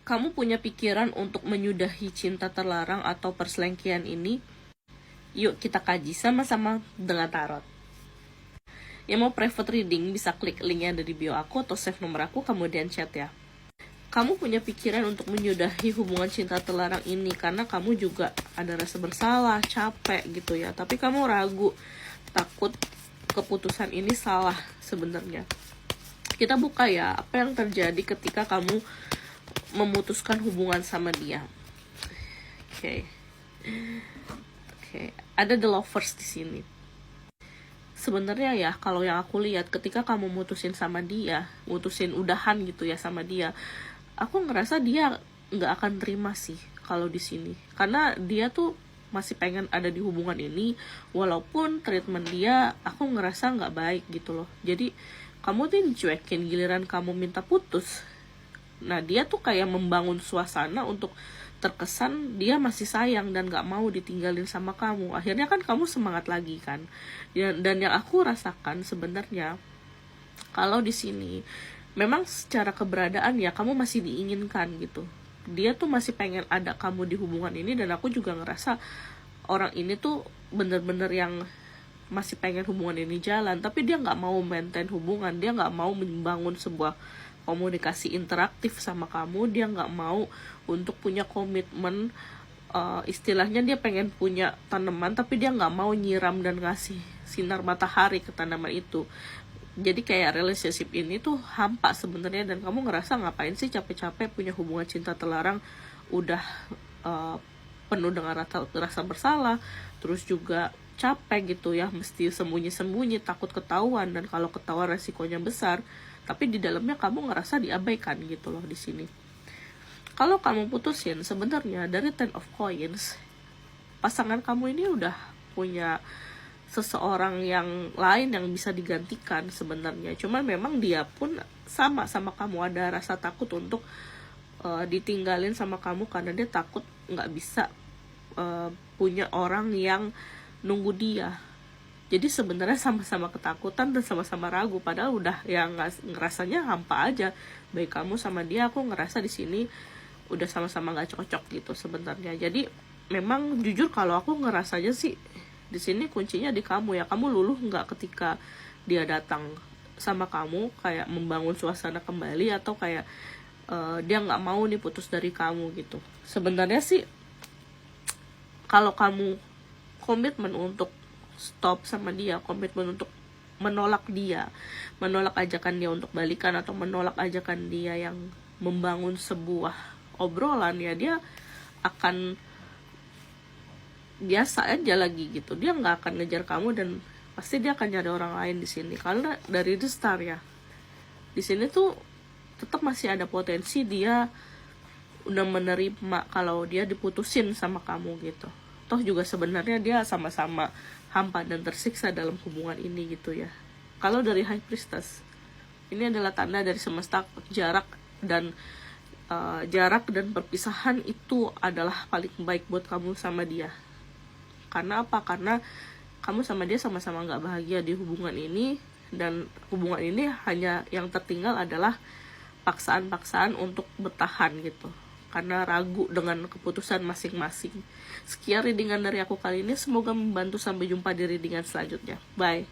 Kamu punya pikiran untuk menyudahi cinta terlarang atau perselingkuhan ini? Yuk kita kaji sama-sama dengan tarot. Yang mau private reading bisa klik linknya ada di bio aku atau save nomor aku kemudian chat ya. Kamu punya pikiran untuk menyudahi hubungan cinta terlarang ini karena kamu juga ada rasa bersalah, capek gitu ya. Tapi kamu ragu, takut keputusan ini salah sebenarnya. Kita buka ya, apa yang terjadi ketika kamu memutuskan hubungan sama dia. Oke. Ada the lovers di sini. Sebenarnya ya, kalau yang aku lihat ketika kamu mutusin sama dia, mutusin udahan gitu ya sama dia, aku ngerasa dia nggak akan terima sih kalau di sini, karena dia tuh masih pengen ada di hubungan ini, walaupun treatment dia aku ngerasa nggak baik gitu loh. Jadi kamu tuh dicuekin, giliran kamu minta putus, nah dia tuh kayak membangun suasana untuk terkesan dia masih sayang dan gak mau ditinggalin sama kamu. Akhirnya kan kamu semangat lagi kan. Dan yang aku rasakan sebenarnya, kalau di sini memang secara keberadaan ya kamu masih diinginkan gitu. Dia tuh masih pengen ada kamu di hubungan ini, dan aku juga ngerasa orang ini tuh bener-bener yang masih pengen hubungan ini jalan, tapi dia nggak mau maintain hubungan, dia nggak mau membangun sebuah komunikasi interaktif sama kamu, dia nggak mau untuk punya komitmen. Istilahnya dia pengen punya tanaman, tapi dia nggak mau nyiram dan ngasih sinar matahari ke tanaman itu. Jadi kayak relationship ini tuh hampa sebenarnya, dan kamu ngerasa ngapain sih capek-capek punya hubungan cinta terlarang, udah penuh dengan rasa bersalah, terus juga capek gitu ya, mesti sembunyi-sembunyi, takut ketahuan, dan kalau ketahuan resikonya besar, tapi di dalamnya kamu ngerasa diabaikan gitu loh di sini. Kalau kamu putusin, sebenarnya dari Ten of Coins, pasangan kamu ini udah punya seseorang yang lain yang bisa digantikan sebenarnya. Cuman memang dia pun sama kamu, ada rasa takut untuk ditinggalin sama kamu, karena dia takut nggak bisa punya orang yang nunggu dia. Jadi sebenarnya sama-sama ketakutan dan sama-sama ragu, padahal udah yang ngerasanya hampa aja. Baik kamu sama dia, aku ngerasa di sini udah sama-sama nggak cocok gitu sebenarnya. Jadi memang jujur kalau aku ngerasanya sih di sini kuncinya di kamu ya. Kamu luluh nggak ketika dia datang sama kamu, kayak membangun suasana kembali, atau kayak dia nggak mau nih putus dari kamu gitu. Sebenarnya sih kalau kamu komitmen untuk stop sama dia, komitmen untuk menolak ajakan dia untuk balikan, atau menolak ajakan dia yang membangun sebuah obrolan, ya dia akan biasa aja lagi gitu. Dia nggak akan ngejar kamu, dan pasti dia akan nyari orang lain di sini. Karena dari the start ya, di sini tuh tetap masih ada potensi dia udah menerima kalau dia diputusin sama kamu gitu. Toh juga sebenarnya dia sama-sama hampa dan tersiksa dalam hubungan ini gitu ya. Kalau dari High Priestess, ini adalah tanda dari semesta, jarak dan perpisahan itu adalah paling baik buat kamu sama dia. Karena apa? Karena kamu sama dia sama-sama gak bahagia di hubungan ini, dan hubungan ini hanya yang tertinggal adalah paksaan-paksaan untuk bertahan gitu, karena ragu dengan keputusan masing-masing. Sekian readingan dari aku kali ini, semoga membantu. Sampai jumpa di readingan selanjutnya. Bye.